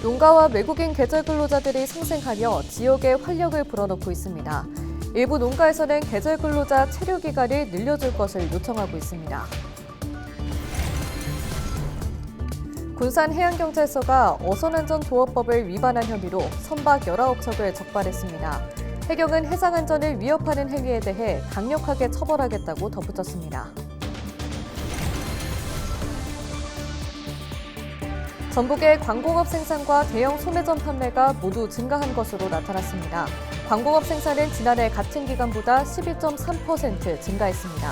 농가와 외국인 계절 근로자들이 상생하며 지역에 활력을 불어넣고 있습니다. 일부 농가에서는 계절 근로자 체류 기간을 늘려줄 것을 요청하고 있습니다. 군산해양경찰서가 어선안전도어법을 위반한 혐의로 선박 19척을 적발했습니다. 해경은 해상안전을 위협하는 행위에 대해 강력하게 처벌하겠다고 덧붙였습니다. 전북의 광공업 생산과 대형 소매점 판매가 모두 증가한 것으로 나타났습니다. 광공업 생산은 지난해 같은 기간보다 12.3% 증가했습니다.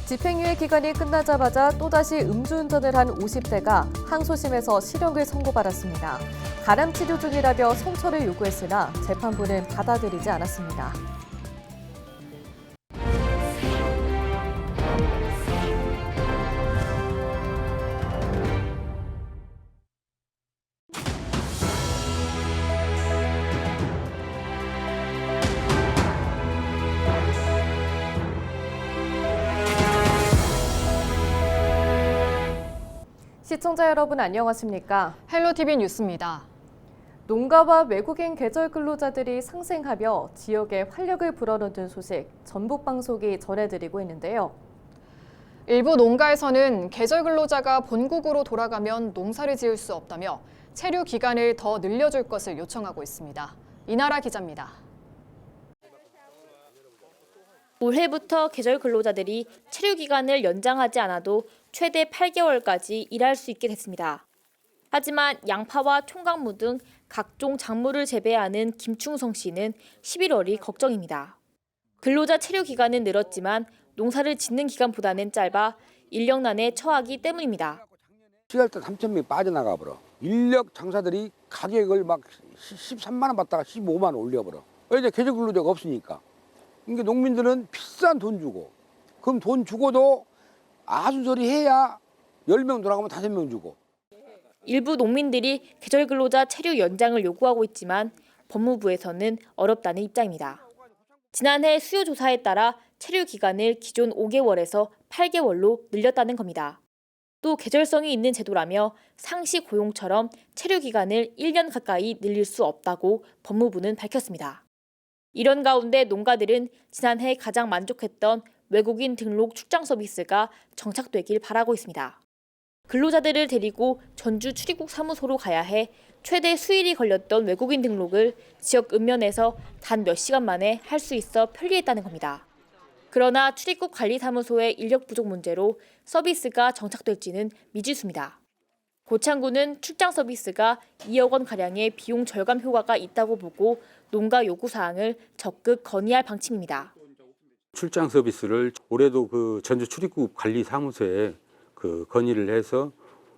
집행유예 기간이 끝나자마자 또다시 음주운전을 한 50대가 항소심에서 실형을 선고받았습니다. 가람 치료 중이라며 성처를 요구했으나 재판부는 받아들이지 않았습니다. 시청자 여러분 안녕하십니까? 헬로티비 뉴스입니다. 농가와 외국인 계절 근로자들이 상생하며 지역에 활력을 불어넣는 소식 전북방송이 전해드리고 있는데요. 일부 농가에서는 계절 근로자가 본국으로 돌아가면 농사를 지을 수 없다며 체류 기간을 더 늘려줄 것을 요청하고 있습니다. 이나라 기자입니다. 올해부터 계절 근로자들이 체류 기간을 연장하지 않아도 최대 8개월까지 일할 수 있게 됐습니다. 하지만 양파와 총각무 등 각종 작물을 재배하는 김충성 씨는 11월이 걱정입니다. 근로자 체류 기간은 늘었지만 농사를 짓는 기간보다는 짧아 인력난에 처하기 때문입니다. 7월달 3,000명이 빠져나가 버려. 인력 장사들이 가격을 막 13만 원 받다가 15만 원 올려버려. 이제 계절 근로자가 없으니까. 그러니까 농민들은 비싼 돈 주고, 그럼 돈 주고도 아순소리 해야 10명 돌아가면 5명 주고. 일부 농민들이 계절 근로자 체류 연장을 요구하고 있지만 법무부에서는 어렵다는 입장입니다. 지난해 수요 조사에 따라 체류 기간을 기존 5개월에서 8개월로 늘렸다는 겁니다. 또 계절성이 있는 제도라며 상시 고용처럼 체류 기간을 1년 가까이 늘릴 수 없다고 법무부는 밝혔습니다. 이런 가운데 농가들은 지난해 가장 만족했던 외국인 등록 출장 서비스가 정착되길 바라고 있습니다. 근로자들을 데리고 전주 출입국 사무소로 가야 해 최대 수일이 걸렸던 외국인 등록을 지역 읍면에서 단 몇 시간 만에 할 수 있어 편리했다는 겁니다. 그러나 출입국 관리사무소의 인력 부족 문제로 서비스가 정착될지는 미지수입니다. 고창군은 출장 서비스가 2억 원가량의 비용 절감 효과가 있다고 보고 농가 요구사항을 적극 건의할 방침입니다. 출장 서비스를 올해도 그 전주 출입국 관리사무소에 건의를 해서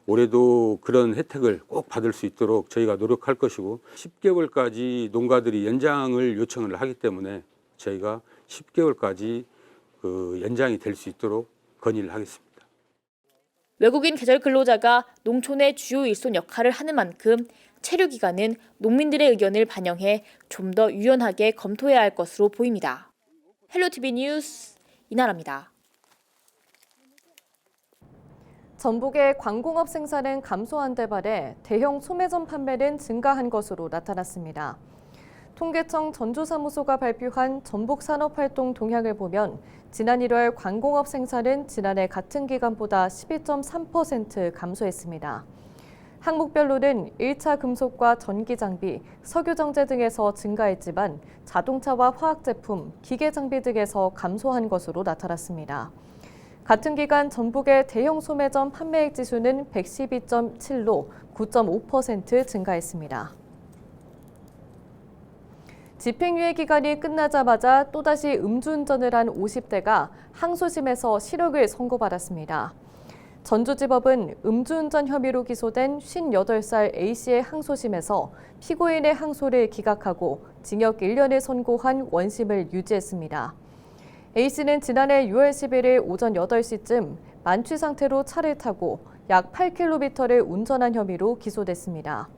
올해도 그런 혜택을 꼭 받을 수 있도록 저희가 노력할 것이고 10개월까지 농가들이 연장을 요청을 하기 때문에 저희가 10개월까지 연장이 될 수 있도록 건의를 하겠습니다. 외국인 계절 근로자가 농촌의 주요 일손 역할을 하는 만큼 체류 기간은 농민들의 의견을 반영해 좀 더 유연하게 검토해야 할 것으로 보입니다. 헬로티비 뉴스 이나라입니다. 전북의 광공업 생산은 감소한 데 반해 대형 소매점 판매는 증가한 것으로 나타났습니다. 통계청 전주사무소가 발표한 전북산업활동 동향을 보면 지난 1월 광공업 생산은 지난해 같은 기간보다 12.3% 감소했습니다. 항목별로는 1차 금속과 전기장비, 석유정제 등에서 증가했지만 자동차와 화학제품, 기계장비 등에서 감소한 것으로 나타났습니다. 같은 기간 전북의 대형 소매점 판매액 지수는 112.7로 9.5% 증가했습니다. 집행유예 기간이 끝나자마자 또다시 음주운전을 한 50대가 항소심에서 실형을 선고받았습니다. 전주지법은 음주운전 혐의로 기소된 58살 A씨의 항소심에서 피고인의 항소를 기각하고 징역 1년을 선고한 원심을 유지했습니다. A씨는 지난해 6월 11일 오전 8시쯤 만취 상태로 차를 타고 약 8km를 운전한 혐의로 기소됐습니다.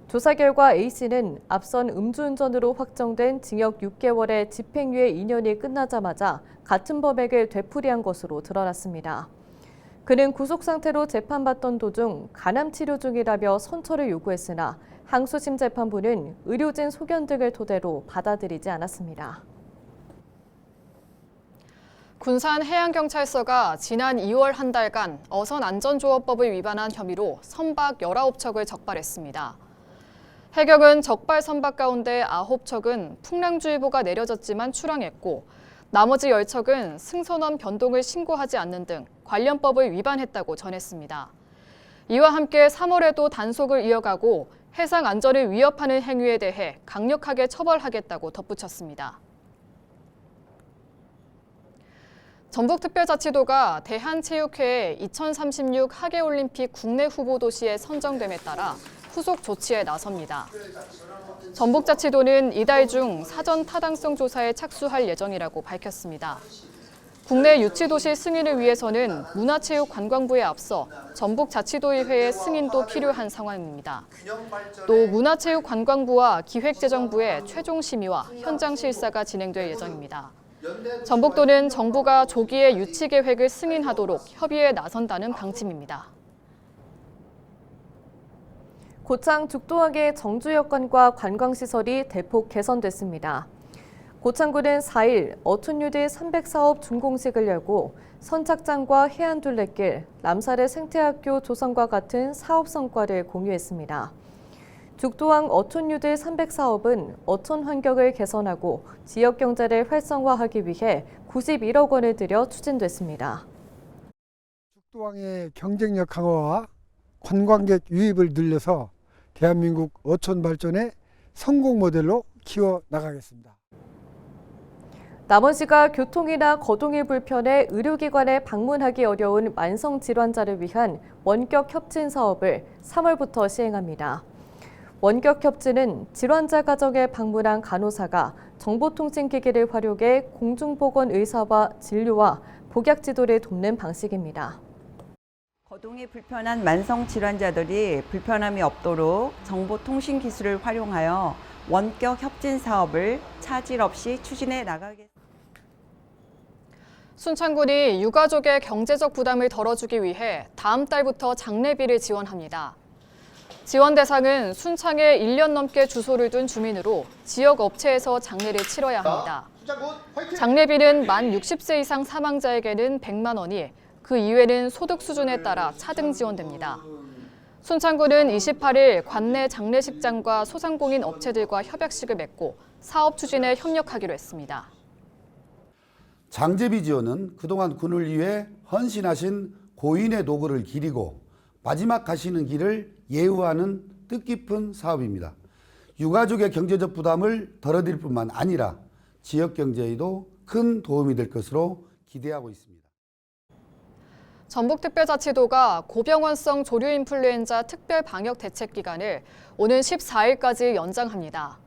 조사 결과 A씨는 앞선 음주운전으로 확정된 징역 6개월의 집행유예 2년이 끝나자마자 같은 범액을 되풀이한 것으로 드러났습니다. 그는 구속 상태로 재판받던 도중 간암 치료 중이라며 선처를 요구했으나 항소심 재판부는 의료진 소견 등을 토대로 받아들이지 않았습니다. 군산해양경찰서가 지난 2월 한 달간 어선안전조업법을 위반한 혐의로 선박 19척을 적발했습니다. 해경은 적발 선박 가운데 9척은 풍랑주의보가 내려졌지만 출항했고 나머지 10척은 승선원 변동을 신고하지 않는 등 관련 법을 위반했다고 전했습니다. 이와 함께 3월에도 단속을 이어가고 해상 안전을 위협하는 행위에 대해 강력하게 처벌하겠다고 덧붙였습니다. 전북특별자치도가 대한체육회의 2036 하계올림픽 국내 후보 도시에 선정됨에 따라 후속 조치에 나섭니다. 전북자치도는 이달 중 사전 타당성 조사에 착수할 예정이라고 밝혔습니다. 국내 유치도시 승인을 위해서는 문화체육관광부에 앞서 전북자치도의회의 승인도 필요한 상황입니다. 또 문화체육관광부와 기획재정부의 최종 심의와 현장 실사가 진행될 예정입니다. 전북도는 정부가 조기에 유치 계획을 승인하도록 협의에 나선다는 방침입니다. 고창 죽도항의 정주여건과 관광시설이 대폭 개선됐습니다. 고창군은 4일 어촌유대 300사업 준공식을 열고 선착장과 해안둘레길, 남사르 생태학교 조성과 같은 사업 성과를 공유했습니다. 죽도항 어촌유대 300사업은 어촌 환경을 개선하고 지역 경제를 활성화하기 위해 91억 원을 들여 추진됐습니다. 죽도항의 경쟁력 강화와 관광객 유입을 늘려서 대한민국 어촌 발전의 성공 모델로 키워 나가겠습니다. 남원시가 교통이나 거동이 불편해 의료기관에 방문하기 어려운 만성질환자를 위한 원격 협진 사업을 3월부터 시행합니다. 원격 협진은 질환자 가정에 방문한 간호사가 정보통신기기를 활용해 공중보건 의사와 진료와 복약 지도를 돕는 방식입니다. 거동이 불편한 만성 질환자들이 불편함이 없도록 정보통신 기술을 활용하여 원격 협진 사업을 차질 없이 추진해 나가겠습니다. 순창군이 유가족의 경제적 부담을 덜어주기 위해 다음 달부터 장례비를 지원합니다. 지원 대상은 순창에 1년 넘게 주소를 둔 주민으로 지역 업체에서 장례를 치러야 합니다. 장례비는 만 60세 이상 사망자에게는 100만 원이 그 이외는 소득 수준에 따라 차등 지원됩니다. 순창군은 28일 관내 장례식장과 소상공인 업체들과 협약식을 맺고 사업 추진에 협력하기로 했습니다. 장제비 지원은 그동안 군을 위해 헌신하신 고인의 노고를 기리고 마지막 가시는 길을 예우하는 뜻깊은 사업입니다. 유가족의 경제적 부담을 덜어드릴 뿐만 아니라 지역 경제에도 큰 도움이 될 것으로 기대하고 있습니다. 전북특별자치도가 고병원성 조류인플루엔자 특별방역대책기간을 오는 14일까지 연장합니다.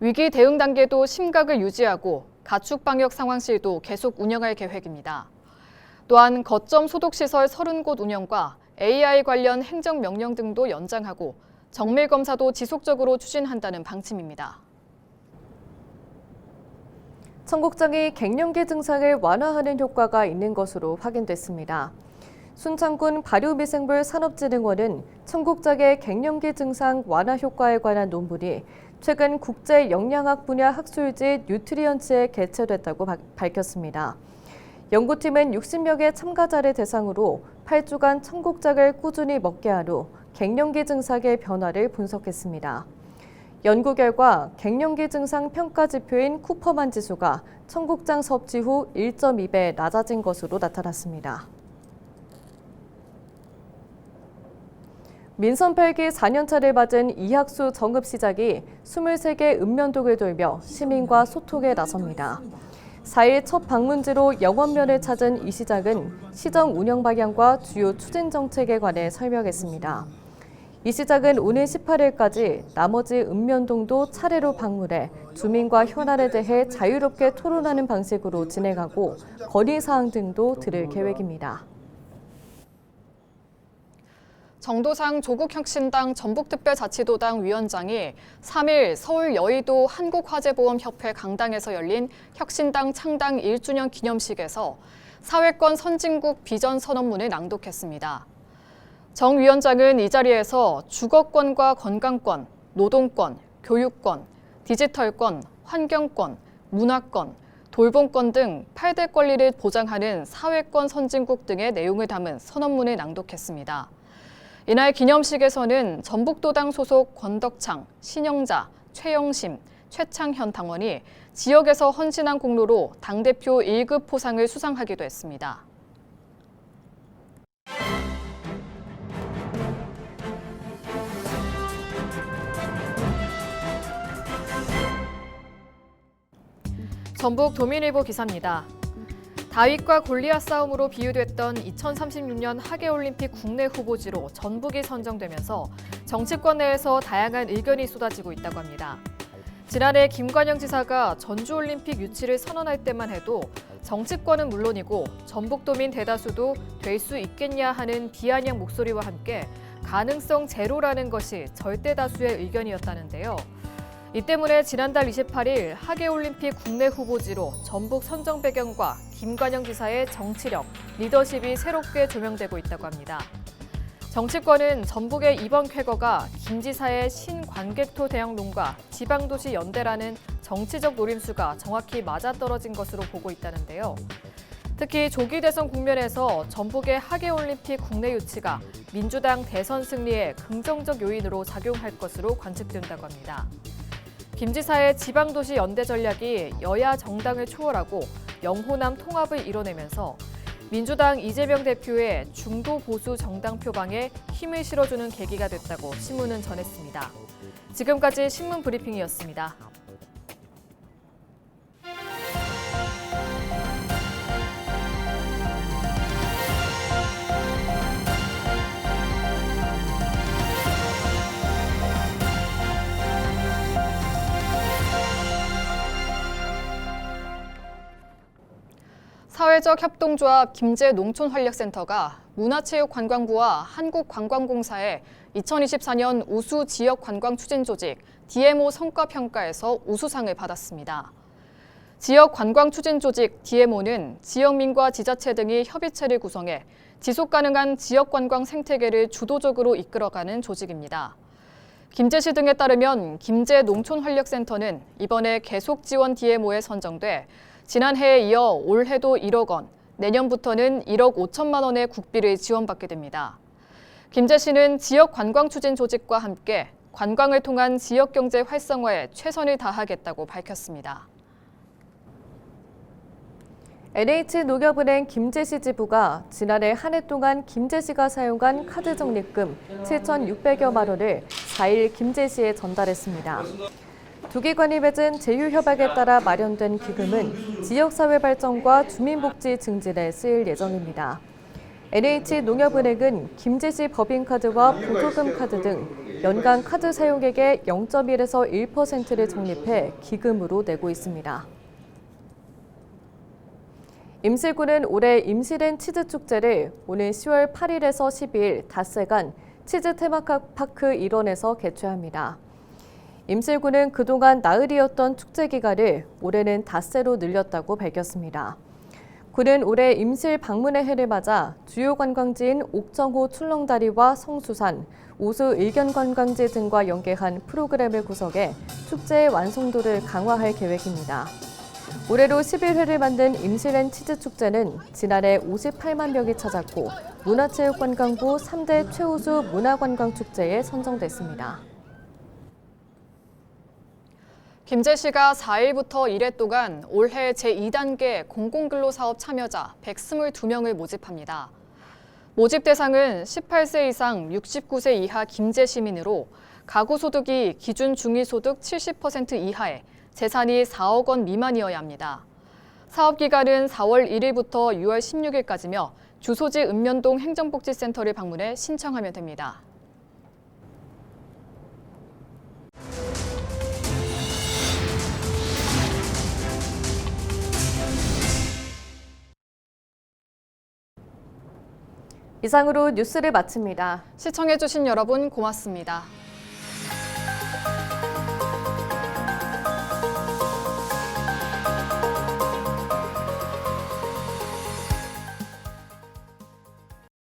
위기 대응 단계도 심각을 유지하고 가축방역 상황실도 계속 운영할 계획입니다. 또한 거점 소독시설 30곳 운영과 AI 관련 행정명령 등도 연장하고 정밀검사도 지속적으로 추진한다는 방침입니다. 청국장이 갱년기 증상을 완화하는 효과가 있는 것으로 확인됐습니다. 순창군 발효미생물 산업진흥원은 청국장의 갱년기 증상 완화 효과에 관한 논문이 최근 국제 영양학 분야 학술지 뉴트리언츠에 게재됐다고 밝혔습니다. 연구팀은 60명의 참가자를 대상으로 8주간 청국장을 꾸준히 먹게 한 후 갱년기 증상의 변화를 분석했습니다. 연구 결과 갱년기 증상 평가 지표인 쿠퍼만 지수가 청국장 섭취 후 1.2배 낮아진 것으로 나타났습니다. 민선 8기 4년차를 맞은 이학수 정읍 시장이 23개 읍면동을 돌며 시민과 소통에 나섭니다. 4일 첫 방문지로 영원면을 찾은 이 시장은 시정 운영 방향과 주요 추진 정책에 관해 설명했습니다. 이 시장은 오는 18일까지 나머지 읍면동도 차례로 방문해 주민과 현안에 대해 자유롭게 토론하는 방식으로 진행하고 건의사항 등도 들을 계획입니다. 정도상 조국혁신당 전북특별자치도당 위원장이 3일 서울 여의도 한국화재보험협회 강당에서 열린 혁신당 창당 1주년 기념식에서 사회권 선진국 비전 선언문을 낭독했습니다. 정 위원장은 이 자리에서 주거권과 건강권, 노동권, 교육권, 디지털권, 환경권, 문화권, 돌봄권 등 8대 권리를 보장하는 사회권 선진국 등의 내용을 담은 선언문을 낭독했습니다. 이날 기념식에서는 전북도당 소속 권덕창, 신영자, 최영심, 최창현 당원이 지역에서 헌신한 공로로 당대표 1급 포상을 수상하기도 했습니다. 전북 도민일보 기사입니다. 다윗과 골리앗 싸움으로 비유됐던 2036년 하계올림픽 국내 후보지로 전북이 선정되면서 정치권 내에서 다양한 의견이 쏟아지고 있다고 합니다. 지난해 김관영 지사가 전주올림픽 유치를 선언할 때만 해도 정치권은 물론이고 전북도민 대다수도 될 수 있겠냐 하는 비아냥 목소리와 함께 가능성 제로라는 것이 절대 다수의 의견이었다는데요. 이 때문에 지난달 28일 하계올림픽 국내 후보지로 전북 선정 배경과 김관영 지사의 정치력, 리더십이 새롭게 조명되고 있다고 합니다. 정치권은 전북의 이번 쾌거가 김 지사의 신관객토 대형론과 지방도시 연대라는 정치적 노림수가 정확히 맞아떨어진 것으로 보고 있다는데요. 특히 조기 대선 국면에서 전북의 하계올림픽 국내 유치가 민주당 대선 승리에 긍정적 요인으로 작용할 것으로 관측된다고 합니다. 김 지사의 지방도시 연대 전략이 여야 정당을 초월하고 영호남 통합을 이뤄내면서 민주당 이재명 대표의 중도 보수 정당 표방에 힘을 실어주는 계기가 됐다고 신문은 전했습니다. 지금까지 신문 브리핑이었습니다. 사회적 협동조합 김제농촌활력센터가 문화체육관광부와 한국관광공사의 2024년 우수 지역관광추진조직 DMO 성과평가에서 우수상을 받았습니다. 지역관광추진조직 DMO는 지역민과 지자체 등이 협의체를 구성해 지속가능한 지역관광 생태계를 주도적으로 이끌어가는 조직입니다. 김제시 등에 따르면 김제농촌활력센터는 이번에 계속지원 DMO에 선정돼 지난해에 이어 올해도 1억 원, 내년부터는 1억 5천만 원의 국비를 지원받게 됩니다. 김제시는 지역관광추진 조직과 함께 관광을 통한 지역경제 활성화에 최선을 다하겠다고 밝혔습니다. NH농협은행 김제시 지부가 지난해 한 해 동안 김제시가 사용한 카드 적립금 7,600여만 원을 4일 김제시에 전달했습니다. 두 기관이 맺은 제휴협약에 따라 마련된 기금은 지역사회 발전과 주민복지 증진에 쓰일 예정입니다. NH농협은행은 김제시 법인카드와 보조금 카드 등 연간 카드 사용액의 0.1에서 1%를 적립해 기금으로 내고 있습니다. 임실군은 올해 임실엔 치즈축제를 오는 10월 8일에서 12일 닷새간 치즈 테마파크 일원에서 개최합니다. 임실군은 그동안 나흘이었던 축제 기간을 올해는 닷새로 늘렸다고 밝혔습니다. 군은 올해 임실 방문의 해를 맞아 주요 관광지인 옥정호 출렁다리와 성수산, 오수 의견관광지 등과 연계한 프로그램을 구성해 축제의 완성도를 강화할 계획입니다. 올해로 11회를 만든 임실엔 치즈축제는 지난해 58만 명이 찾았고 문화체육관광부 3대 최우수 문화관광축제에 선정됐습니다. 김제시가 4일부터 1회 동안 올해 제2단계 공공근로사업 참여자 122명을 모집합니다. 모집 대상은 18세 이상 69세 이하 김제 시민으로 가구 소득이 기준 중위소득 70% 이하에 재산이 4억 원 미만이어야 합니다. 사업 기간은 4월 1일부터 6월 16일까지며 주소지 읍면동 행정복지센터를 방문해 신청하면 됩니다. 이상으로 뉴스를 마칩니다. 시청해주신 여러분 고맙습니다.